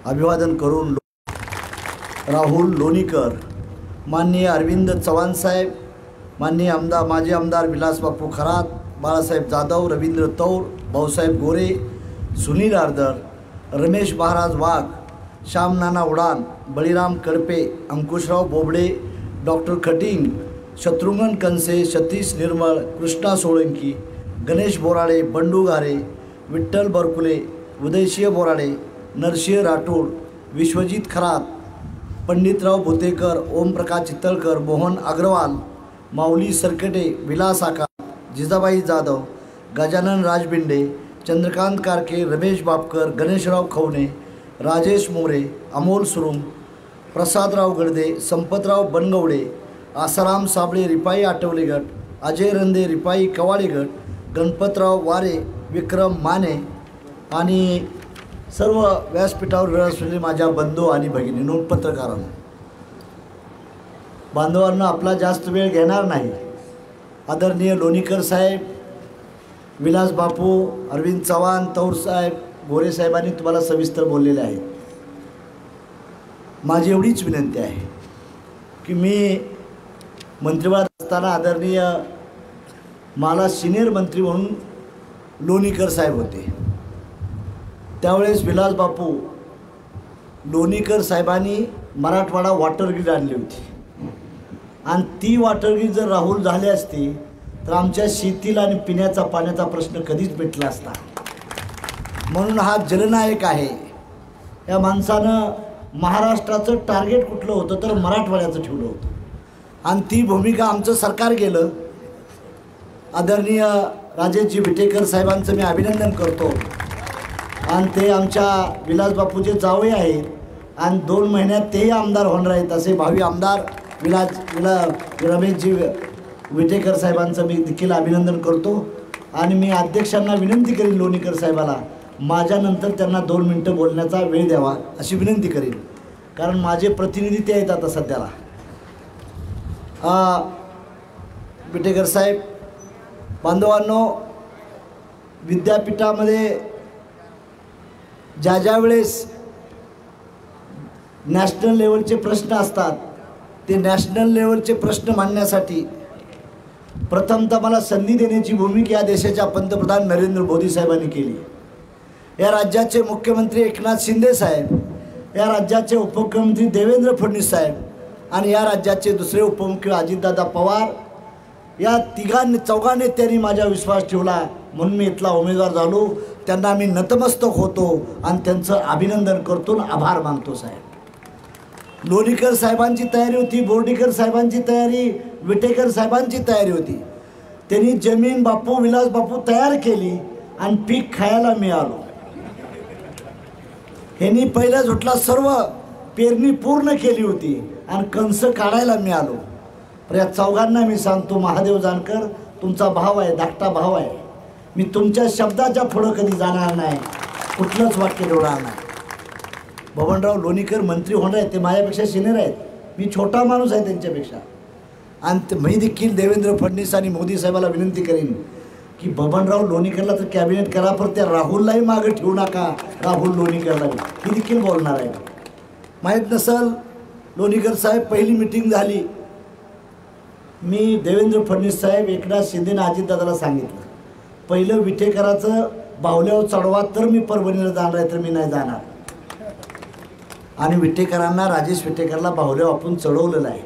अभिवादन करून राहुल लोणीकर, माननीय अरविंद चव्हाण साहेब, माननीय माजी आमदार विलास बापू खरात, बाळासाहेब जाधव, रवींद्र तौर, भाऊसाहेब गोरे, सुनील आर्दर, रमेश महाराज वाघ, श्यामनाना उडान, बळीराम कळपे, अंकुशराव बोबडे, डॉक्टर खटिंग, शत्रुघ्न कंसे, सतीश निर्मळ, कृष्णा सोळंकी, गणेश बोराडे, बंडू गारे, विठ्ठल बरकुले, उदयसिंह बोराडे, नरसिंह राठोड, विश्वजित खरात, पंडितराव भुतेकर, ओमप्रकाश चितळकर, मोहन अग्रवाल, माऊली सरकटे, विलास आकार, जिजाबाई जाधव, गजानन राजबिंडे, चंद्रकांत कारके, रमेश बापकर, गणेशराव खवणे, राजेश मोरे, अमोल सुरुंग, प्रसादराव गडदे, संपतराव बनगवडे, आसाराम साबळे, रिपाई आठवले गट, अजय रंदे, रिपाई कवाडे गट, गणपतराव वारे, विक्रम माने आणि सर्व व्यासपीठावर असलेले माझ्या बंधू आणि भगिनींनो, पत्रकारांनो, बांधवांना आपला जास्त वेळ घेणार नाही. आदरणीय लोणीकर साहेब, विलास बापू, अरविंद चव्हाण, तौर साहेब, गोरे साहेबांनी तुम्हाला सविस्तर बोललेले आहे. माझी एवढीच विनंती आहे की मी मंत्रिमंडळात असताना आदरणीय मला सिनियर मंत्री म्हणून लोणीकर साहेब होते. त्यावेळेस विलास बापू लोणीकर साहेबांनी मराठवाडा वॉटर ग्रीड आणली होती आणि ती वॉटर ग्रीड जर राहुल झाली असती तर आमच्या शेतीला आणि पिण्याचा पाण्याचा प्रश्न कधीच मिटला असता. म्हणून हा जलनायक आहे. या माणसानं महाराष्ट्राचं टार्गेट कुठलं होतं तर मराठवाड्याचं ठेवलं होतं आणि ती भूमिका आमचं सरकार गेलं. आदरणीय राजेशजी विटेकर साहेबांचं मी अभिनंदन करतो आणि ते आमच्या विलास बापूचे जावई आहेत आणि 2 महिन्यात तेही आमदार होणार आहेत. असे भावी आमदार रमेशजी विटेकर साहेबांचं मी देखील अभिनंदन करतो आणि मी अध्यक्षांना विनंती करीन लोणीकर साहेबाला माझ्यानंतर त्यांना 2 मिनटं बोलण्याचा वेळ द्यावा अशी विनंती करीन, कारण माझे प्रतिनिधी ते आहेत आता सध्याला. विटेकर साहेब, बांधवांनो, विद्यापीठामध्ये ज्या वेळेस नॅशनल लेवलचे प्रश्न असतात ते नॅशनल लेवलचे प्रश्न मांडण्यासाठी प्रथमतः मला संधी देण्याची भूमिका या देशाच्या पंतप्रधान नरेंद्र मोदी साहेबांनी केली. या राज्याचे मुख्यमंत्री एकनाथ शिंदे साहेब, या राज्याचे उपमुख्यमंत्री देवेंद्र फडणवीस साहेब आणि या राज्याचे दुसरे उपमुख्यमंत्री अजितदादा पवार, या चौघा नेत्यांनी माझा विश्वास ठेवला म्हणून मी इथला उमेदवार झालो. त्यांना मी नतमस्तक होतो आणि त्यांचं अभिनंदन करतो, आभार मानतो. साहेब, लोणीकर साहेबांची तयारी होती, बोर्डीकर साहेबांची तयारी, विटेकर साहेबांची तयारी होती. त्यांनी जमीन बापू विलास बापू तयार केली आणि पीक खायला मिळालो. ह्यांनी पहिल्या झोटला सर्व पेरणी पूर्ण केली होती आणि कंस काढायला मिळालो. तर या चौघांना मी सांगतो, महादेव जानकर तुमचा भाव आहे, धाकटा भाव आहे. मी तुमच्या शब्दाच्या पुढं कधी जाणार नाही, कुठलंच वाक्य जोडणार नाही. बबनराव लोणीकर मंत्री होणार आहेत, ते माझ्यापेक्षा सिनियर आहेत, मी छोटा माणूस आहे त्यांच्यापेक्षा. आणि मी देखील देवेंद्र फडणवीस आणि मोदी साहेबाला विनंती करेन की बबनराव लोणीकरला तर कॅबिनेट करा, पण त्या राहुललाही मागं ठेवू नका. राहुल लोणीकरला ही देखील बोलणार आहे. माहीत नसल, लोणीकर साहेब पहिली मिटिंग झाली, मी देवेंद्र फडणवीस साहेब, एकनाथ शिंदे आणि अजितदादाला सांगितलं, पहिलं विटेकराचं बाहुल्यावर चढवा तर मी परभणीला जाणार आहे, तर मी नाही जाणार. आणि विटेकरांना, राजेश विटेकरला बाहुल्यावर आपण चढवलेलं आहे.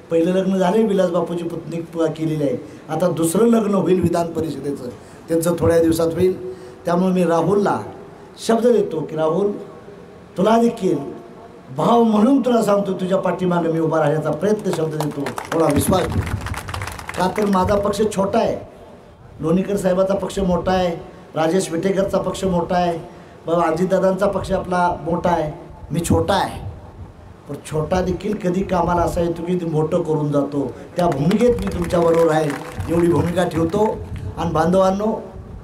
पहिलं लग्न झाले, विलास बापूची पत्नी केलेली आहे, आता दुसरं लग्न होईल विधान परिषदेचं, त्यांचं थोड्या दिवसात होईल. त्यामुळे मी राहुलला शब्द देतो की राहुल, तुला देखील भाव म्हणून तुला सांगतो, तुझ्या पाठीमागे मी उभा राहण्याचा प्रयत्न शब्द देतो, थोडा विश्वास देतो. का तर माझा पक्ष छोटा आहे, लोणीकर साहेबाचा पक्ष मोठा आहे, राजेश विटेकरचा पक्ष मोठा आहे, अजितदादांचा पक्ष आपला मोठा आहे, मी छोटा आहे. पण छोटा देखील कधी कामाला असा येतो की मोठं करून जातो. त्या भूमिकेत मी तुमच्याबरोबर आहे, एवढी भूमिका ठेवतो. आणि बांधवांनो,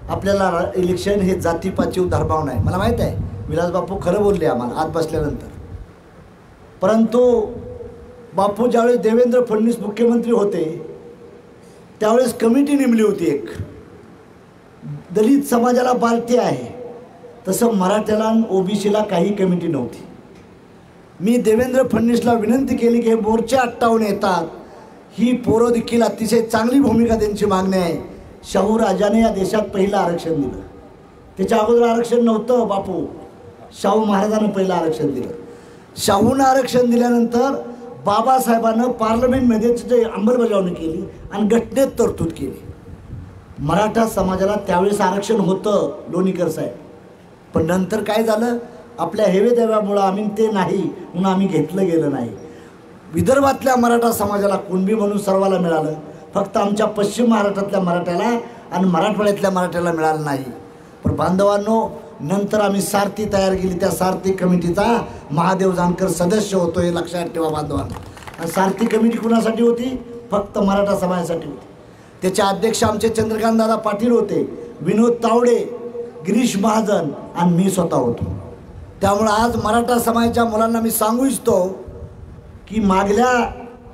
आपल्याला इलेक्शन हे जातीपातीव धर्माव नाही. मला माहीत आहे विलास बापू खरं बोलले आम्हाला आत बसल्यानंतर, परंतु बापू ज्यावेळेस देवेंद्र फडणवीस मुख्यमंत्री होते त्यावेळेस कमिटी नेमली होती एक, दलित समाजाला बालटी आहे तसं मराठ्याला ओबीसीला काही कमिटी नव्हती. मी देवेंद्र फडणवीसला विनंती केली की हे मोर्चे अटकावून येतात, ही पोरं देखील अतिशय चांगली भूमिका त्यांची मागणी आहे. शाहू राजाने या देशात पहिलं आरक्षण दिलं, त्याच्या अगोदर आरक्षण नव्हतं बापू. शाहू महाराजांना पहिलं आरक्षण दिलं. शाहूनं आरक्षण दिल्यानंतर बाबासाहेबांनं पार्लमेंटमध्ये त्याची अंमलबजावणी केली आणि घटनेत तरतूद केली. मराठा समाजाला त्यावेळेस आरक्षण होतं लोणीकर साहेब, पण नंतर काय झालं, आपल्या हेवे देव्यामुळं आम्ही ते नाही म्हणून आम्ही घेतलं गेलं नाही. विदर्भातल्या मराठा समाजाला कुणबी म्हणून सर्वाला मिळालं, फक्त आमच्या पश्चिम महाराष्ट्रातल्या मराठ्याला आणि मराठवाड्यातल्या मराठ्याला मिळालं नाही. पण बांधवांनो, नंतर आम्ही सारथी तयार केली. त्या सारथी कमिटीचा महादेव जानकर सदस्य होतो, हे लक्षात ठेवा बांधवांनो. आणि सारथी कमिटी कुणासाठी होती? फक्त मराठा समाजासाठी होती. त्याचे अध्यक्ष आमचे चंद्रकांतदादा पाटील होते, विनोद तावडे, गिरीश महाजन आणि मी स्वतः होतो. त्यामुळं आज मराठा समाजाच्या मुलांना मी सांगू इच्छितो की मागल्या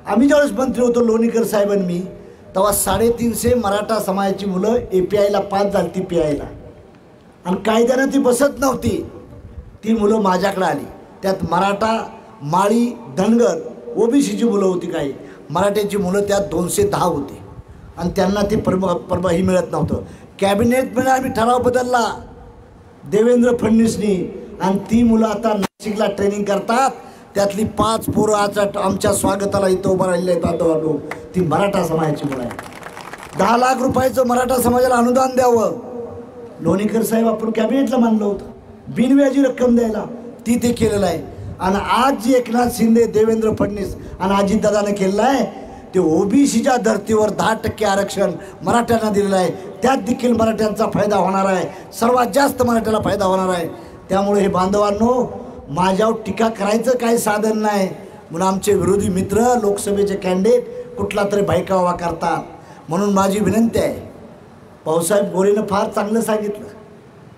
आम्ही ज्यावेळेस मंत्री होतो लोणीकर साहेबांनी मी, तेव्हा 350 मराठा समाजाची मुलं APIला पास झाली ती PIला, आणि कायद्यानं ती बसत नव्हती. ती मुलं माझ्याकडे आली. त्यात मराठा, माळी, धनगर, OBCची मुलं होती. काही मराठ्याची मुलं त्यात 210 होती आणि त्यांना ती ही मिळत नव्हतं. कॅबिनेटमध्ये आम्ही ठराव बदलला देवेंद्र फडणवीसनी, आणि ती मुलं आता नाशिकला ट्रेनिंग करतात. त्यातली 5 पोरं आज आमच्या स्वागताला इथं उभं राहिलेले आहेत. ती मराठा समाजाची मुलं आहे. 10 लाख रुपयाचं मराठा समाजाला अनुदान द्यावं, लोणीकर साहेब आपण कॅबिनेटला मानलं होतं, बिनव्याजी रक्कम द्यायला, ती ते केलेलं आहे. आणि आज जी एकनाथ शिंदे, देवेंद्र फडणवीस आणि अजितदादाने केलेलं आहे, ते OBCच्या धर्तीवर 10% आरक्षण मराठ्यांना दिलेलं आहे. त्यात देखील मराठ्यांचा फायदा होणार आहे, सर्वात जास्त मराठ्याला फायदा होणार आहे. त्यामुळे हे बांधवांनो, माझ्यावर टीका करायचं काही साधन नाही म्हणून आमचे विरोधी मित्र लोकसभेचे कॅन्डिडेट कुठला तरी बायकावा करतात. म्हणून माझी विनंती आहे, भाऊसाहेब गोरेनं फार चांगलं सांगितलं.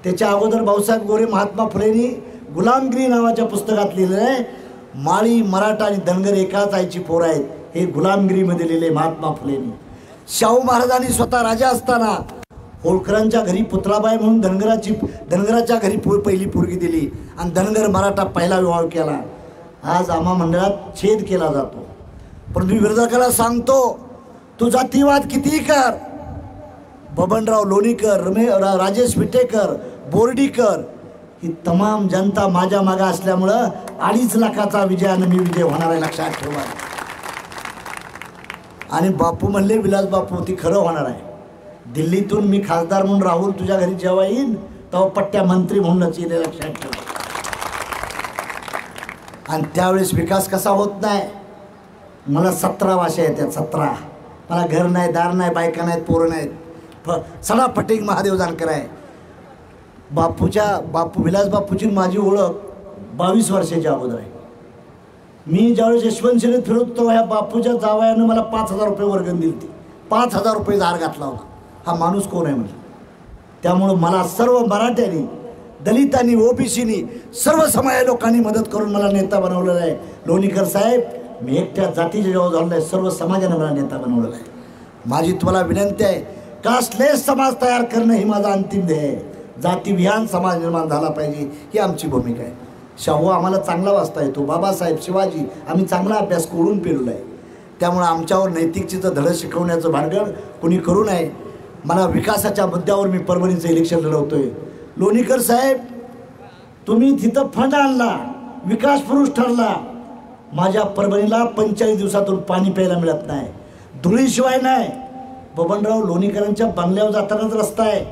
त्याच्या अगोदर भाऊसाहेब गोरे महात्मा फुलेंनी गुलामगिरी नावाच्या पुस्तकात लिहिलेलं आहे, माळी, मराठा आणि धनगर एकाच आईची पोरं आहेत, हे गुलामगिरीमध्ये लिहिले महात्मा फुलेंनी. शाहू महाराजांनी स्वतः राजा असताना होळकरांच्या घरी पुतळाबाई म्हणून धनगराच्या घरी पहिली पोरगी दिली आणि धनगर मराठा पहिला विवाह केला. आज आम्हा मंडळात छेद केला जातो. पण मी विरोधकाला सांगतो, तू जातीवाद कितीही कर, बबनराव लोणीकर, राजेश विटेकर, बोर्डीकर, ही तमाम जनता माझ्या मागे असल्यामुळं 2.5 लाखाचा विजयानं मी विजय होणार आहे, लक्षात ठेवा. आणि बापू म्हणले, विलास बापू, ती खरं होणार आहे. दिल्लीतून मी खासदार म्हणून राहुल तुझ्या घरी जेव्हा येईन तेव्हा पट्ट्या मंत्री म्हणूनच येईल, लक्षात ठेवा. आणि त्यावेळेस विकास कसा होत नाही. मला 17 भाषा येतात, 17. मला घर नाही, दार नाही, बायका नाहीत, पोरं नाहीत, सडा फटिंग महादेव जानकर आहे. बापू विलास बापूची माझी ओळख 22 वर्षाच्या अगोदर आहे. मी ज्यावेळेस यशवंत शिलेत फिरत होतो, ह्या बापूच्या जावयानं मला 5,000 रुपये वर्गण दिली ती. 5,000 रुपये हार घातला होता. हा माणूस कोण आहे म्हणजे. त्यामुळं मला सर्व मराठ्यांनी, दलितांनी, OBCनी, सर्व समाज लोकांनी मदत करून मला नेता बनवलेला आहे. लोणीकर साहेब, मी एकट्या जातीच्या जेव्हा झालं आहे, सर्व समाजाने मला नेता बनवलेला आहे. माझी तुम्हाला विनंती आहे, कास्टलेस समाज तयार करणं ही माझा अंतिम ध्येय आहे. जातीविहान समाज निर्माण झाला पाहिजे, ही आमची भूमिका आहे. शाहू आम्हाला चांगला वाचता येतो, बाबासाहेब, शिवाजी, आम्ही चांगला अभ्यास करून पेरला आहे. त्यामुळे आमच्यावर नैतिकतेचं धडं शिकवण्याचं भानगड कोणी करू नये. मला विकासाच्या मुद्द्यावर मी परभणीचं इलेक्शन लढवतोय. लोणीकर साहेब, तुम्ही तिथं फंड आणला, विकास पुरुष ठरला. माझ्या परभणीला 45 दिवसातून पाणी प्यायला मिळत नाही, धुळीशिवाय नाही. बबनराव लोणीकरांच्या बंगल्यावर जातानाच रस्ता आहे.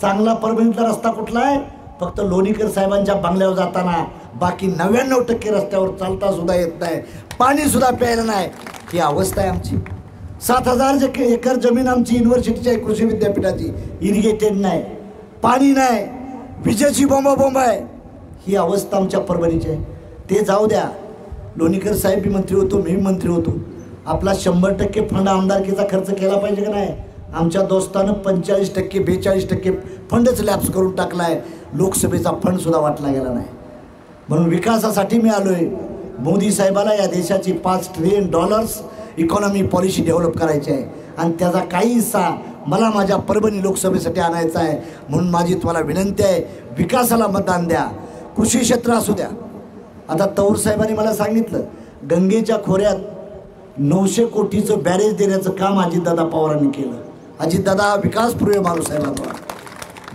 चांगला परभणीतला रस्ता कुठला आहे? फक्त लोणीकर साहेबांच्या बंगल्यावर जाताना. बाकी 99% रस्त्यावर चालता सुद्धा येत नाही, पाणी सुद्धा प्यायला नाही. ही अवस्था आहे आमची. 7,000 एकर जमीन आमची युनिव्हर्सिटीची आहे, कृषी विद्यापीठाची, इरिगेटेड नाही, पाणी नाही, विजेची बोंब आहे. ही अवस्था आमच्या परभणीची आहे. ते जाऊ द्या, लोणीकर साहेब बी मंत्री होतो, मी मंत्री होतो. आपला 100% फंड आमदारकीचा खर्च केला पाहिजे का नाही? आमच्या दोस्तानं 45%, 42% फंडच लॅप्स करून टाकला आहे. लोकसभेचा फंड सुद्धा वाटला गेला नाही. म्हणून विकासासाठी मी आलो आहे. मोदी साहेबाला या देशाची $5 ट्रिलियन इकॉनॉमी पॉलिसी डेव्हलप करायची आहे आणि त्याचा काही हिस्सा मला माझ्या परभणी लोकसभेसाठी आणायचा आहे. म्हणून माझी तुम्हाला विनंती आहे, विकासाला मतदान द्या. कृषी क्षेत्र असू द्या, आता तौर साहेबांनी मला सांगितलं गंगेच्या खोऱ्यात 900 कोटीचं बॅरेज देण्याचं काम अजितदादा पवारांनी केलं. अजितदादा हा विकासप्रिय माणूस आहे. बाबा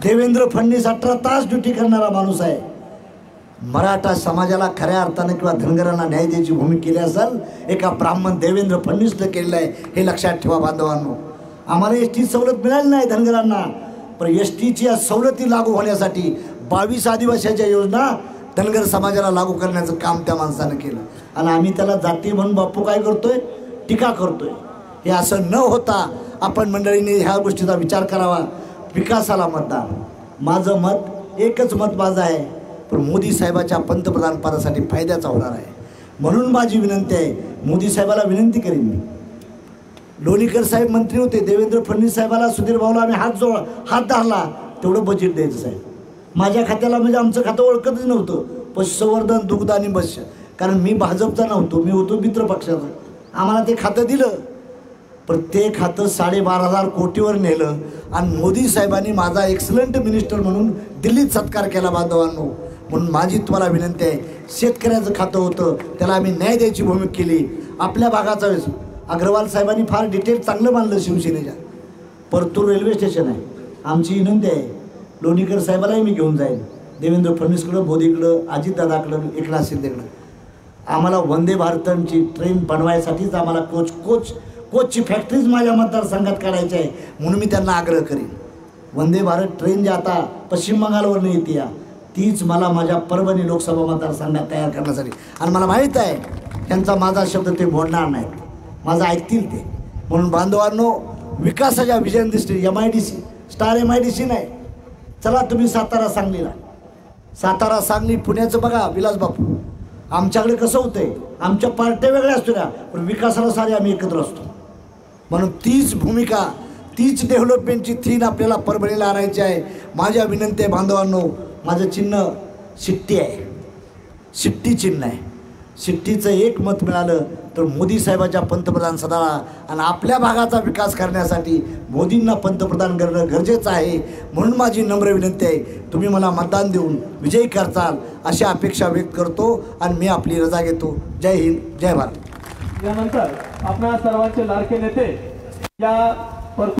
देवेंद्र फडणवीस 18 तास ड्युटी करणारा माणूस आहे. मराठा समाजाला खऱ्या अर्थानं किंवा धनगरांना न्याय द्यायची भूमिका केली असेल एका ब्राह्मण देवेंद्र फडणवीसनं केलेलं आहे. हे लक्षात ठेवा बांधवांनो. आम्हाला एसटी सवलत मिळाली नाही धनगरांना, पण एसटीची या सवलती लागू होण्यासाठी 22 आदिवासीच्या योजना धनगर समाजाला लागू करण्याचं काम त्या माणसानं केलं. आणि आम्ही त्याला जाती म्हणून बापू काय करतोय, टीका करतोय. हे असं न होता आपण मंडळीने ह्या गोष्टीचा विचार करावा. विकासाला मतदान. माझं मत एकच मत माझं आहे, पण मोदी साहेबाच्या पंतप्रधान पदासाठी फायद्याचा होणार आहे. म्हणून माझी विनंती आहे, मोदी साहेबाला विनंती करीन मी. लोणीकर साहेब मंत्री होते, देवेंद्र फडणवीस साहेबाला सुधीर भाऊला आम्ही हात धरला तेवढं बजेट द्यायचं साहेब. माझ्या खात्याला म्हणजे आमचं खातं ओळखतच नव्हतं, पशुसंवर्धन दुग्ध आणि मत्स्य, कारण मी भाजपचा नव्हतो, मी होतो मित्र पक्षाचा. आम्हाला ते खातं दिलं, पण ते खातं 12,500 कोटीवर नेलं आणि मोदी साहेबांनी माझा एक्सलंट मिनिस्टर म्हणून दिल्लीत सत्कार केला बांधवांनो. म्हणून माझी तुम्हाला विनंती आहे, शेतकऱ्याचं खातं होतं त्याला आम्ही न्याय द्यायची भूमिका केली. आपल्या भागाचा वेळेस अग्रवाल साहेबांनी फार डिटेल चांगलं मानलं शिवसेनेच्या. परतूर रेल्वे स्टेशन आहे, आमची विनंती आहे लोणीकर साहेबालाही मी घेऊन जाईन, देवेंद्र फडणवीसकडं, मोदीकडं, अजितदादाकडं, एकनाथ शिंदेकडं. आम्हाला वंदे भारतची ट्रेन बनवायसाठीच आम्हाला कोचची फॅक्टरीज माझ्या मतदारसंघात काढायची आहे. म्हणून मी त्यांना आग्रह करीन, वंदे भारत ट्रेन जी आता पश्चिम बंगालवरून येते या, तीच मला माझ्या परभणी लोकसभा मतदारसंघात तयार करण्यासाठी. आणि मला माहीत आहे त्यांचा माझा शब्द ते मोडणार नाहीत, माझं ऐकतील ते. म्हणून बांधवांनो, विकासाच्या विजन दृष्टी MIDC स्टार MIDC नाही. चला तुम्ही सातारा सांगली पुण्याचं बघा विलास बापू. आमच्याकडे कसं होतंय, आमच्या पार्ट्या वेगळ्या असतो ना, पण विकासाला सारे आम्ही एकत्र असतो. म्हणून तीच भूमिका, तीच डेव्हलपमेंटची थीम आपल्याला परभणीला आणायची आहे. माझ्या विनंती आहे बांधवांनो, माझं चिन्ह शिट्टी आहे, शिट्टी चिन्ह आहे. शिट्टीचं एक मत मिळालं तर मोदी साहेबाच्या पंतप्रधान सदाला आणि आपल्या भागाचा विकास करण्यासाठी मोदींना पंतप्रधान करणं गरजेचं आहे. म्हणून माझी नम्र विनंती आहे, तुम्ही मला मतदान देऊन विजयी करताल अशी अपेक्षा व्यक्त करतो आणि मी आपली रजा घेतो. जय हिंद, जय भारत. यानंतर आपल्या सर्वांचे लाडके नेते या